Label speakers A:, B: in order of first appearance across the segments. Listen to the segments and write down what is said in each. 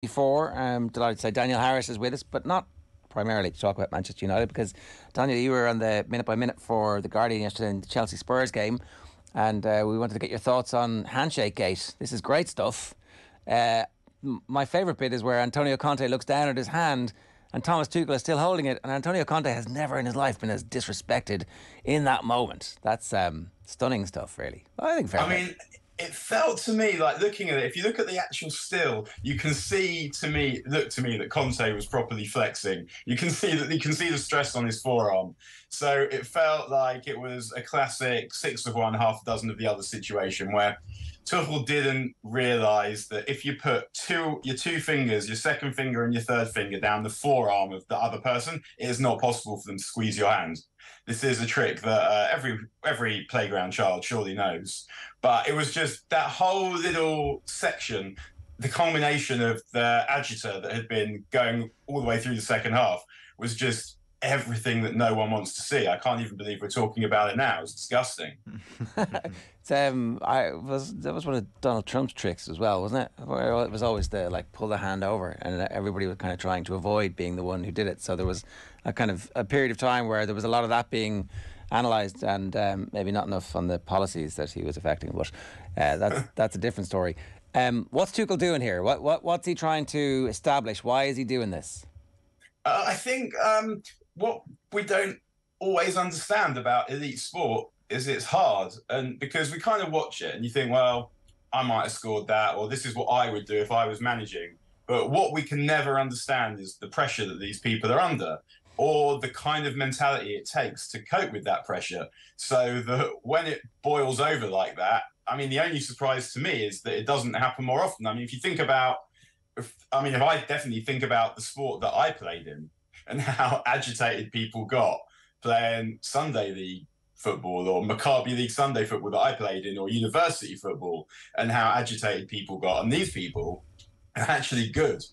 A: before. Delighted to say Daniel Harris is with us, but not primarily to talk about Manchester United because, Daniel, you were on the minute by minute for The Guardian yesterday in the Chelsea-Spurs game, and we wanted to get your thoughts on Handshake Gate. This is great stuff. My favourite bit is where Antonio Conte looks down at his hand and Thomas Tuchel is still holding it, and Antonio Conte has never in his life been as disrespected in that moment. That's stunning stuff, really. I think fair play.
B: It felt to me like looking at it, if you look at the actual still, you can see that Conte was properly flexing. You can see the stress on his forearm. So it felt like it was a classic 6 of one, half a dozen of the other situation where Tuchel didn't realise that if you put your two fingers, your second finger and your third finger down the forearm of the other person, it is not possible for them to squeeze your hand. This is a trick that every playground child surely knows. But it was just that whole little section, the culmination of the agita that had been going all the way through the second half was just everything that no one wants to see. I can't even believe we're talking about it now. It's disgusting.
A: That was one of Donald Trump's tricks as well, wasn't it? Where it was always the pull the hand over, and everybody was kind of trying to avoid being the one who did it. So there was a kind of a period of time where there was a lot of that being analysed, and maybe not enough on the policies that he was affecting. But that's a different story. What's Tuchel doing here? What's he trying to establish? Why is he doing this?
B: I think what we don't always understand about elite sport is it's hard, and because we kind of watch it and you think, well, I might have scored that, or this is what I would do if I was managing. But what we can never understand is the pressure that these people are under, or the kind of mentality it takes to cope with that pressure. So that when it boils over like that, the only surprise to me is that it doesn't happen more often. If you think about, if I definitely think about the sport that I played in and how agitated people got playing Sunday League football or Maccabi League Sunday football that I played in, or university football, and how agitated people got. And these people are actually good,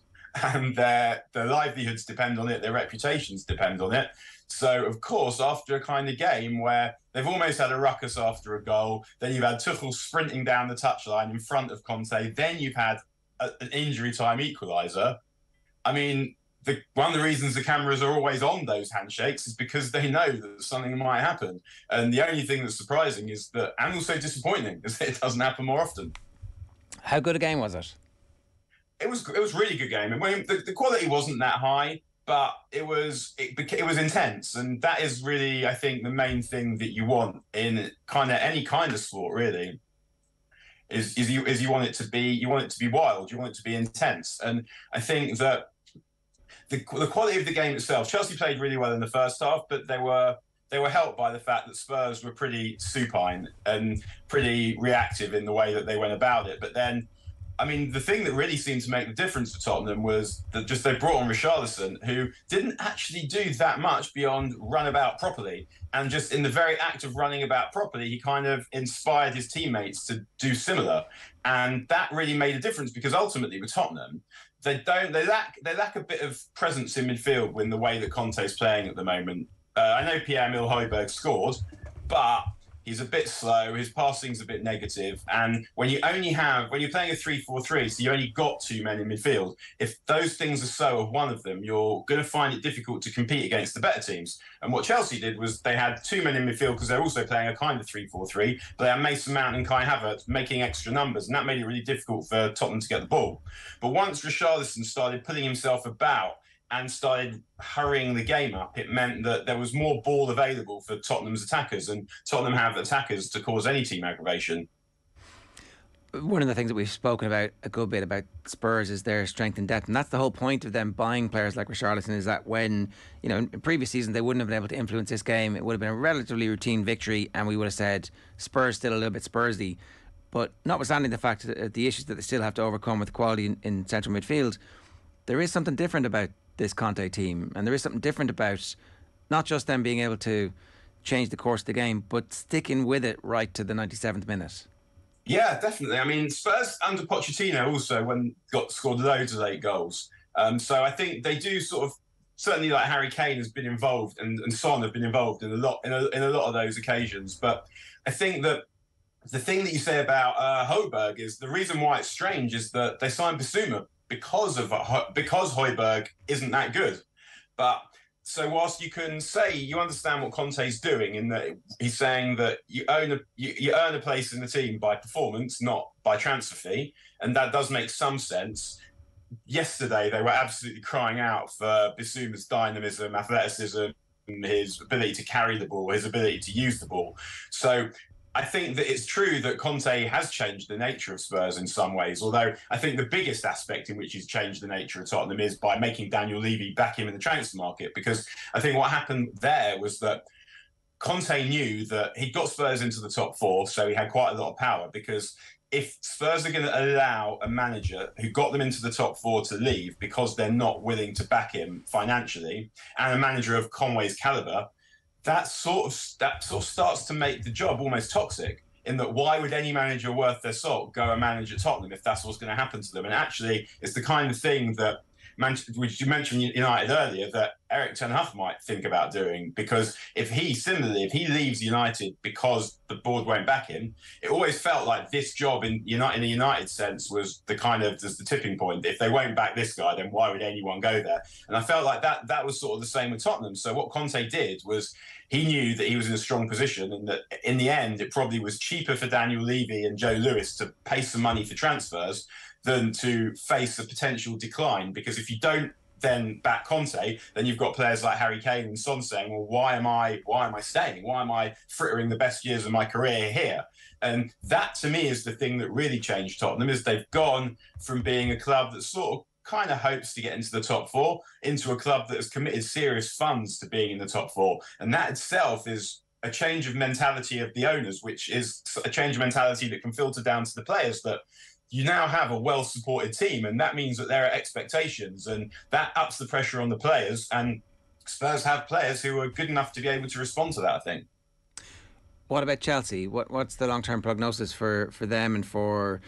B: and their livelihoods depend on it, their reputations depend on it. So, of course, after a kind of game where they've almost had a ruckus after a goal, then you've had Tuchel sprinting down the touchline in front of Conte, then you've had an injury time equaliser. One of the reasons the cameras are always on those handshakes is because they know that something might happen. And the only thing that's surprising is that, and also disappointing, is that it doesn't happen more often.
A: How good a game was it?
B: It was a really good game. The quality wasn't that high, but it was intense, and that is really, I think, the main thing that you want in kind of any kind of sport, really. Is you want it to be wild, you want it to be intense, and I think that the quality of the game itself. Chelsea played really well in the first half, but they were helped by the fact that Spurs were pretty supine and pretty reactive in the way that they went about it. But then, the thing that really seemed to make the difference for Tottenham was that they brought on Richarlison, who didn't actually do that much beyond run about properly. And just in the very act of running about properly, he kind of inspired his teammates to do similar. And that really made a difference, because ultimately with Tottenham, they lack a bit of presence in midfield with the way that Conte's playing at the moment. I know Pierre-Emile Højbjerg scored, but he's a bit slow, his passing's a bit negative, and when you're playing a 3-4-3, so you only got two men in midfield, if those things are so of one of them, you're going to find it difficult to compete against the better teams. And what Chelsea did was they had two men in midfield because they're also playing a kind of 3-4-3, but they had Mason Mount and Kai Havertz making extra numbers, and that made it really difficult for Tottenham to get the ball. But once Richarlison started putting himself about and started hurrying the game up, it meant that there was more ball available for Tottenham's attackers, and Tottenham have attackers to cause any team aggravation.
A: One of the things that we've spoken about a good bit about Spurs is their strength and depth, and that's the whole point of them buying players like Richarlison, is that when, in previous seasons they wouldn't have been able to influence this game, it would have been a relatively routine victory and we would have said Spurs still a little bit Spursy. But notwithstanding the fact that the issues that they still have to overcome with quality in central midfield, there is something different about this Conte team, and there is something different about not just them being able to change the course of the game, but sticking with it right to the 97th minute.
B: Yeah, definitely. Spurs under Pochettino also scored loads of late goals. So I think they do certainly, like Harry Kane has been involved, and Son have been involved in a lot of those occasions. But I think that the thing that you say about Højbjerg is the reason why it's strange is that they signed Basuma because Højbjerg isn't that good. But so whilst you can say you understand what Conte's doing in that he's saying that you earn a place in the team by performance, not by transfer fee, and that does make some sense. Yesterday they were absolutely crying out for Bissouma's dynamism, athleticism, his ability to carry the ball, his ability to use the ball. So I think that it's true that Conte has changed the nature of Spurs in some ways, although I think the biggest aspect in which he's changed the nature of Tottenham is by making Daniel Levy back him in the transfer market. Because I think what happened there was that Conte knew that he'd got Spurs into the top four, so he had quite a lot of power. Because if Spurs are going to allow a manager who got them into the top four to leave because they're not willing to back him financially, and a manager of Conway's caliber, that sort of starts to make the job almost toxic, in that why would any manager worth their salt go and manage at Tottenham if that's what's going to happen to them? And actually, it's the kind of thing that, which you mentioned United earlier, that Erik ten Hag might think about doing, because if he leaves United because the board won't back him, it always felt like this job in a United sense was the tipping point. If they won't back this guy, then why would anyone go there? And I felt like that was sort of the same with Tottenham. So what Conte did was he knew that he was in a strong position, and that in the end it probably was cheaper for Daniel Levy and Joe Lewis to pay some money for transfers than to face a potential decline. Because if you don't then back Conte, then you've got players like Harry Kane and Son saying, well, why am I staying? Why am I frittering the best years of my career here? And that, to me, is the thing that really changed Tottenham, is they've gone from being a club that sort of kind of hopes to get into the top four into a club that has committed serious funds to being in the top four. And that itself is a change of mentality of the owners, which is a change of mentality that can filter down to the players, that you now have a well-supported team, and that means that there are expectations, and that ups the pressure on the players, and Spurs have players who are good enough to be able to respond to that, I think.
A: What about Chelsea? What's the long-term prognosis for them and for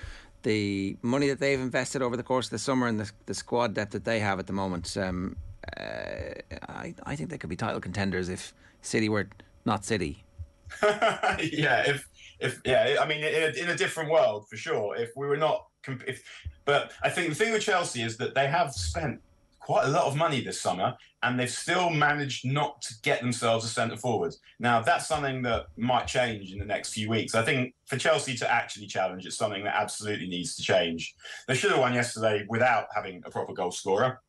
A: the money that they've invested over the course of the summer and the squad depth that they have at the moment? I think they could be title contenders if City were not City.
B: Yeah, I mean, in a different world for sure. If we were not, but I think the thing with Chelsea is that they have spent quite a lot of money this summer, and they've still managed not to get themselves a centre forward. Now, that's something that might change in the next few weeks. I think for Chelsea to actually challenge, it's something that absolutely needs to change. They should have won yesterday without having a proper goal scorer,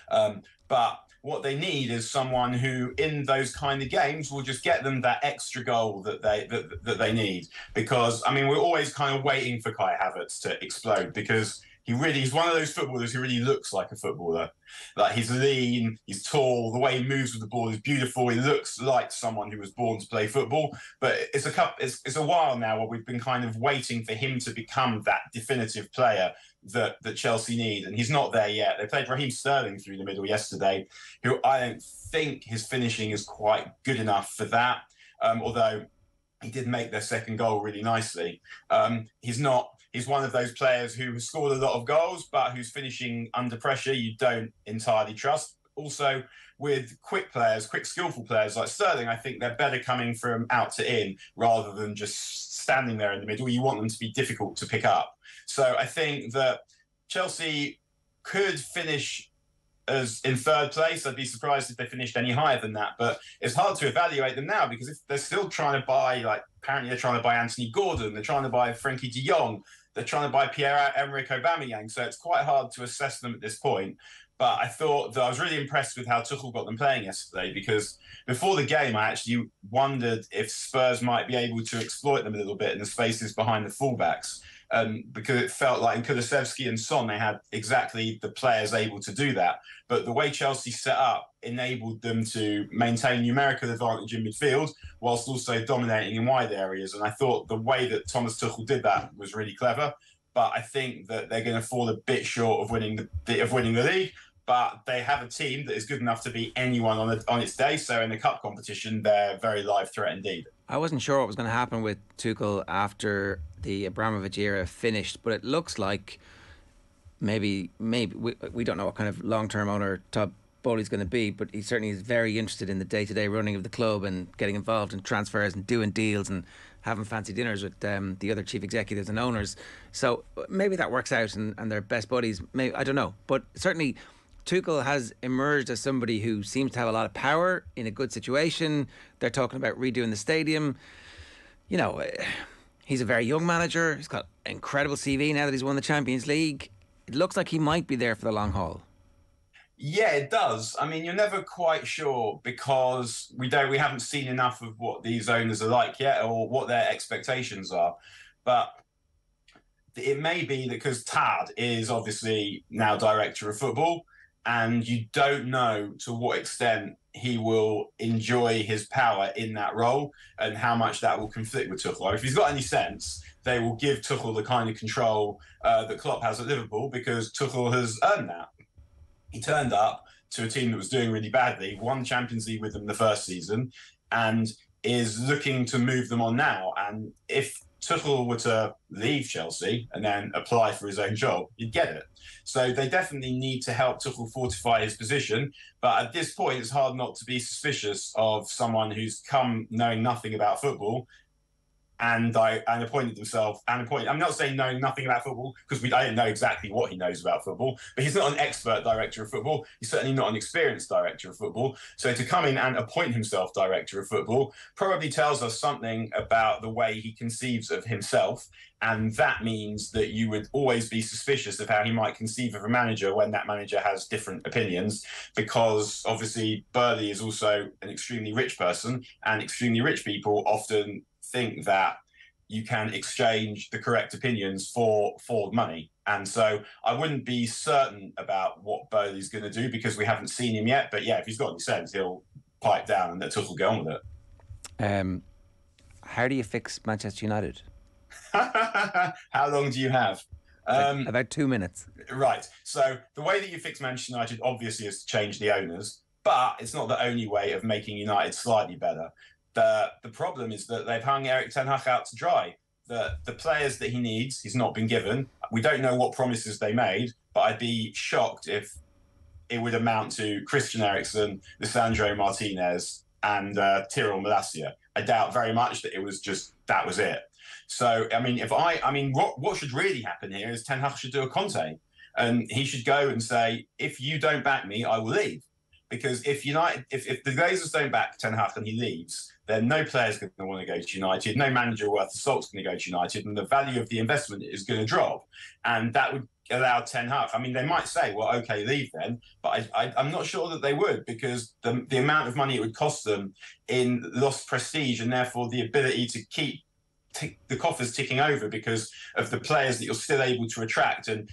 B: but what they need is someone who, in those kind of games, will just get them that extra goal that they need. Because, I mean, we're always kind of waiting for Kai Havertz to explode, because he's one of those footballers who really looks like a footballer. Like, he's lean, he's tall, the way he moves with the ball is beautiful. He looks like someone who was born to play football. But it's a while now where we've been kind of waiting for him to become that definitive player that Chelsea need, and he's not there yet. They played Raheem Sterling through the middle yesterday, who I don't think his finishing is quite good enough for that, although he did make their second goal really nicely. He's one of those players who has scored a lot of goals, but whose finishing under pressure you don't entirely trust. Also, with quick, skillful players like Sterling, I think they're better coming from out to in rather than just standing there in the middle. You want them to be difficult to pick up. So I think that Chelsea could finish as in third place. I'd be surprised if they finished any higher than that. But it's hard to evaluate them now, because if they're still trying to buy, apparently they're trying to buy Anthony Gordon, they're trying to buy Frankie de Jong, they're trying to buy Pierre-Emerick Aubameyang. So it's quite hard to assess them at this point. But I thought that I was really impressed with how Tuchel got them playing yesterday, because before the game, I actually wondered if Spurs might be able to exploit them a little bit in the spaces behind the fullbacks. Because it felt like in Kulusevski and Son, they had exactly the players able to do that. But the way Chelsea set up enabled them to maintain numerical advantage in midfield whilst also dominating in wide areas. And I thought the way that Thomas Tuchel did that was really clever. But I think that they're going to fall a bit short of winning the league. But they have a team that is good enough to beat anyone on its day. So in the cup competition, they're a very live threat indeed.
A: I wasn't sure what was going to happen with Tuchel after the Abramovich era finished, but it looks like maybe we don't know what kind of long-term owner Todd Bowley's going to be, but he certainly is very interested in the day-to-day running of the club and getting involved in transfers and doing deals and having fancy dinners with the other chief executives and owners. So maybe that works out and they're best buddies. Maybe, I don't know. But certainly Tuchel has emerged as somebody who seems to have a lot of power in a good situation. They're talking about redoing the stadium. You know, he's a very young manager. He's got an incredible CV now that he's won the Champions League. It looks like he might be there for the long haul.
B: Yeah, it does. I mean, you're never quite sure because we haven't seen enough of what these owners are like yet or what their expectations are. But it may be that because Tad is obviously now director of football, and you don't know to what extent he will enjoy his power in that role and how much that will conflict with Tuchel. If he's got any sense, they will give Tuchel the kind of control that Klopp has at Liverpool because Tuchel has earned that. He turned up to a team that was doing really badly, won Champions League with them the first season, and is looking to move them on now. And if Tuchel were to leave Chelsea and then apply for his own job, you'd get it. So they definitely need to help Tuchel fortify his position. But at this point, it's hard not to be suspicious of someone who's come knowing nothing about football and appointed himself. I'm not saying knowing nothing about football because I don't know exactly what he knows about football, but he's not an expert director of football. He's certainly not an experienced director of football. So to come in and appoint himself director of football probably tells us something about the way he conceives of himself. And that means that you would always be suspicious of how he might conceive of a manager when that manager has different opinions, because obviously Burley is also an extremely rich person, and extremely rich people often think that you can exchange the correct opinions for money. And so I wouldn't be certain about what Bowley's going to do because we haven't seen him yet. But yeah, if he's got any sense, he'll pipe down and let Tuchel go on with
A: it. How do you fix Manchester United?
B: How long do you have?
A: About 2 minutes.
B: Right. So the way that you fix Manchester United obviously is to change the owners, but it's not the only way of making United slightly better. The problem is that they've hung Erik ten Hag out to dry. The players that he needs, he's not been given. We don't know what promises they made, but I'd be shocked if it would amount to Christian Eriksen, Lisandro Martinez, and Tyrell Malacia. I doubt very much that it was just that was it. So I mean, what should really happen here is Ten Hag should do a Conte, and he should go and say, if you don't back me, I will leave. Because if the Glazers don't back Ten Hag and he leaves, then no player's going to want to go to United, no manager worth the salt's going to go to United, and the value of the investment is going to drop. And that would allow Ten Hag. I mean, they might say, well, okay, leave then, but I'm not sure that they would, because the amount of money it would cost them in lost prestige and therefore the ability to keep the coffers ticking over because of the players that you're still able to attract and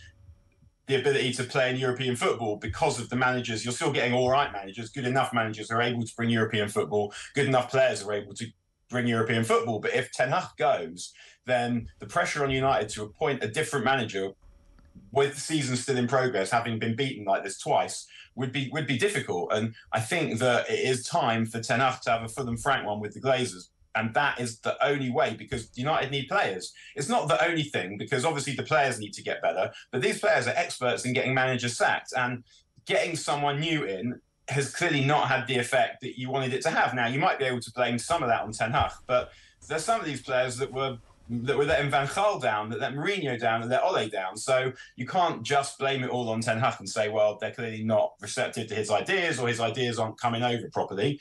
B: the ability to play in European football because of the managers. You're still getting all right managers, good enough managers are able to bring European football, good enough players are able to bring European football. But if Ten Hag goes, then the pressure on United to appoint a different manager with the season still in progress, having been beaten like this twice, would be difficult. And I think that it is time for Ten Hag to have a full and frank one with the Glazers. And that is the only way, because United need players. It's not the only thing, because obviously the players need to get better, but these players are experts in getting managers sacked, and getting someone new in has clearly not had the effect that you wanted it to have. Now, you might be able to blame some of that on Ten Hag, but there's some of these players that were letting Van Gaal down, that let Mourinho down, that let Ole down. So you can't just blame it all on Ten Hag and say, well, they're clearly not receptive to his ideas or his ideas aren't coming over properly.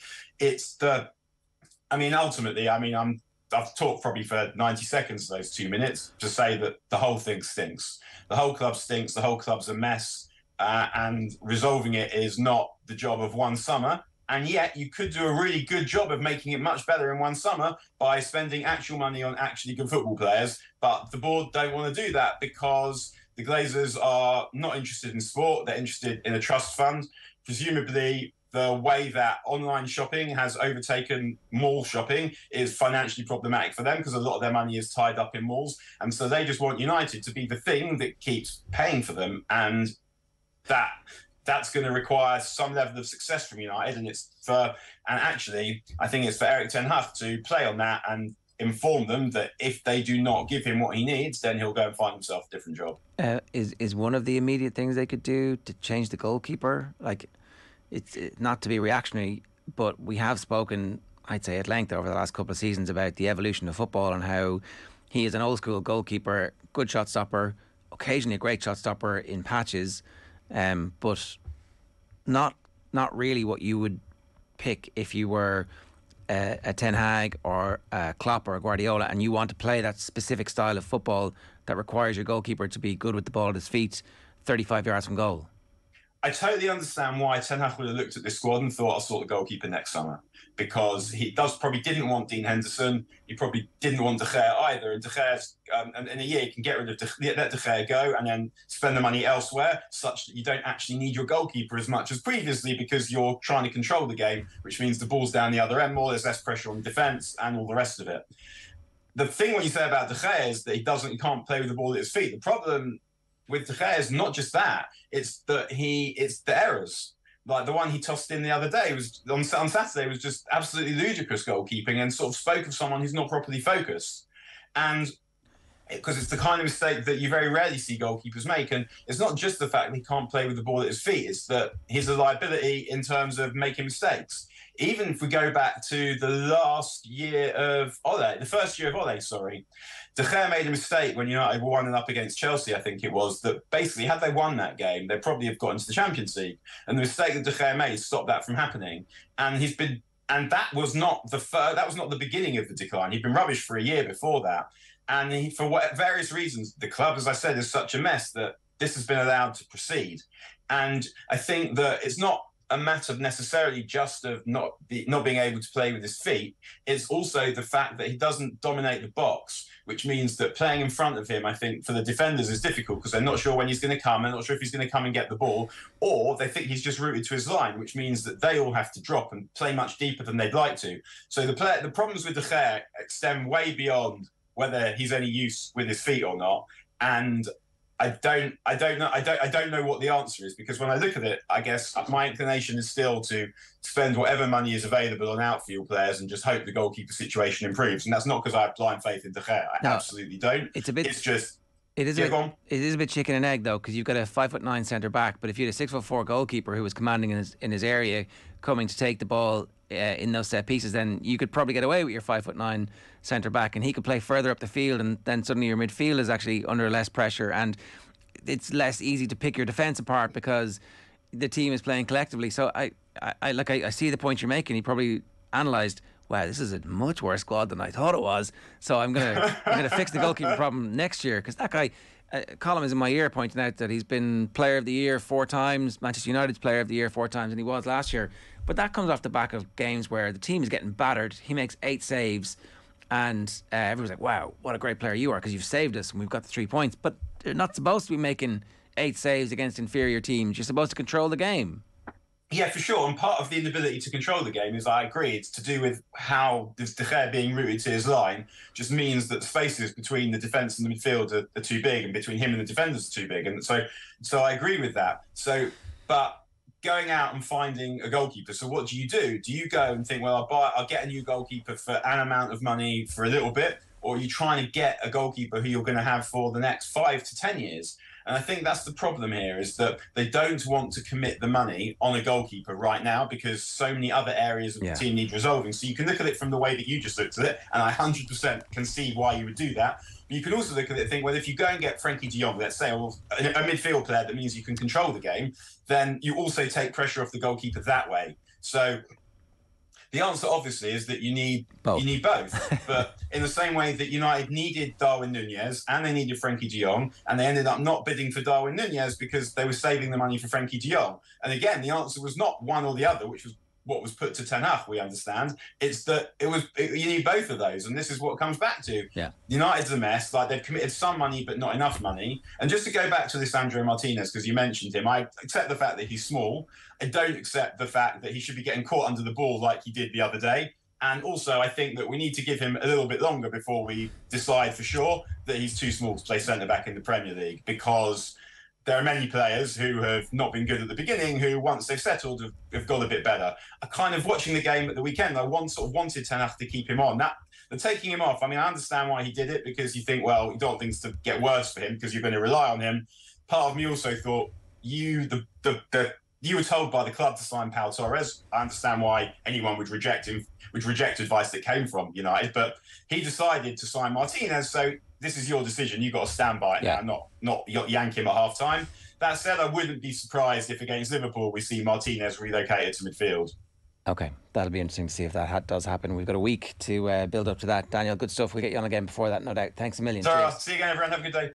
B: Ultimately, I've talked probably for 90 seconds those 2 minutes to say that the whole thing stinks. The whole club stinks. The whole club's a mess. And resolving it is not the job of one summer. And yet you could do a really good job of making it much better in one summer by spending actual money on actually good football players. But the board don't want to do that because the Glazers are not interested in sport. They're interested in a trust fund. Presumably, the way that online shopping has overtaken mall shopping is financially problematic for them because a lot of their money is tied up in malls. And so they just want United to be the thing that keeps paying for them. And that's going to require some level of success from United. And actually, I think it's for Erik ten Hag to play on that and inform them that if they do not give him what he needs, then he'll go and find himself a different job.
A: Is one of the immediate things they could do to change the goalkeeper? Like, it's not to be reactionary, but we have spoken, I'd say, at length over the last couple of seasons about the evolution of football and how he is an old school goalkeeper, good shot stopper, occasionally a great shot stopper in patches, but not really what you would pick if you were a Ten Hag or a Klopp or a Guardiola and you want to play that specific style of football that requires your goalkeeper to be good with the ball at his feet 35 yards from goal.
B: I totally understand why Ten Hag would have looked at this squad and thought, I'll sort the goalkeeper next summer. Because he probably didn't want Dean Henderson. He probably didn't want De Gea either. And De Gea's, in a year, you can get rid of let De Gea go and then spend the money elsewhere, such that you don't actually need your goalkeeper as much as previously because you're trying to control the game, which means the ball's down the other end more, there's less pressure on defence and all the rest of it. The thing what you say about De Gea is that he can't play with the ball at his feet. The problem with De Gea is not just that; it's the errors. Like the one he tossed in the other day was on Saturday was just absolutely ludicrous goalkeeping and sort of spoke of someone who's not properly focused. And because it's the kind of mistake that you very rarely see goalkeepers make. And it's not just the fact that he can't play with the ball at his feet, it's that he's a liability in terms of making mistakes. Even if we go back to the last year of Ole, the first year of Ole, sorry, De Gea made a mistake when United were 1-0 up against Chelsea, I think it was, that basically, had they won that game, they'd probably have got into the Champions League. And the mistake that De Gea made stopped that from happening. And that was not the beginning of the decline. He'd been rubbish for a year before that. And for various reasons, the club, as I said, is such a mess that this has been allowed to proceed. And I think that it's not a matter of necessarily just of not being able to play with his feet. It's also the fact that he doesn't dominate the box, which means that playing in front of him, I think, for the defenders is difficult because they're not sure when he's going to come. They're not sure if he's going to come and get the ball, or they think he's just rooted to his line, which means that they all have to drop and play much deeper than they'd like to. So the problems with De Gea extend way beyond whether he's any use with his feet or not. And I don't know what the answer is, because when I look at it, I guess my inclination is still to spend whatever money is available on outfield players and just hope the goalkeeper situation improves. And that's not because I have blind faith in De Gea. I absolutely don't.
A: It's just. It is a bit chicken and egg though, because you've got a 5'9" centre back, but if you had a 6'4" goalkeeper who was commanding in his area, coming to take the ball in those set pieces, then you could probably get away with your 5'9" centre back, and he could play further up the field, and then suddenly your midfield is actually under less pressure, and it's less easy to pick your defence apart because the team is playing collectively. So I see the point you're making. He probably analysed, wow, this is a much worse squad than I thought it was. So I'm gonna fix the goalkeeper problem next year, because that guy, Colin is in my ear pointing out that he's been Player of the Year 4 times, Manchester United's Player of the Year 4 times, and he was last year. But that comes off the back of games where the team is getting battered. He makes 8 saves, and everyone's like, wow, what a great player you are, because you've saved us and we've got the 3 points. But they're not supposed to be making 8 saves against inferior teams. You're supposed to control the game.
B: Yeah, for sure. And part of the inability to control the game is, I agree, it's to do with how this De Gea being rooted to his line just means that the spaces between the defence and the midfield are too big, and between him and the defenders are too big. And so I agree with that. But going out and finding a goalkeeper, so what do? Do you go and think, well, I'll get a new goalkeeper for an amount of money for a little bit, or are you trying to get a goalkeeper who you're going to have for the next 5 to 10 years? And I think that's the problem here, is that they don't want to commit the money on a goalkeeper right now because so many other areas of the team need resolving. So you can look at it from the way that you just looked at it, and I 100% can see why you would do that. But you can also look at it and think, well, if you go and get Frankie de Jong, let's say, a midfield player that means you can control the game, then you also take pressure off the goalkeeper that way. So the answer, obviously, is that you need both. But in the same way that United needed Darwin Núñez and they needed Frankie de Jong, and they ended up not bidding for Darwin Núñez because they were saving the money for Frankie de Jong. And again, the answer was not one or the other, which was what was put to Ten Hag, we understand. It's that you need both of those, and this is what it comes back to.
A: Yeah.
B: United's a mess. Like, they've committed some money, but not enough money. And just to go back to Lisandro Martinez, because you mentioned him, I accept the fact that he's small. I don't accept the fact that he should be getting caught under the ball like he did the other day. And also, I think that we need to give him a little bit longer before we decide for sure that he's too small to play centre-back in the Premier League, because there are many players who have not been good at the beginning who, once they've settled, have got a bit better. I kind of, watching the game at the weekend, I wanted Ten Hag to keep him on. The taking him off, I mean, I understand why he did it, because you think, well, you don't want things to get worse for him because you're going to rely on him. Part of me also thought, you were told by the club to sign Pau Torres. I understand why anyone would reject him, would reject advice that came from United, but he decided to sign Martinez. So this is your decision. You've got to stand by it now, not yank him at half time. That said, I wouldn't be surprised if against Liverpool we see Martinez relocated to midfield.
A: Okay, that'll be interesting to see if that does happen. We've got a week to build up to that. Daniel, good stuff. We'll get you on again before that, no doubt. Thanks a million.
B: Cheers. See you again, everyone. Have a good day.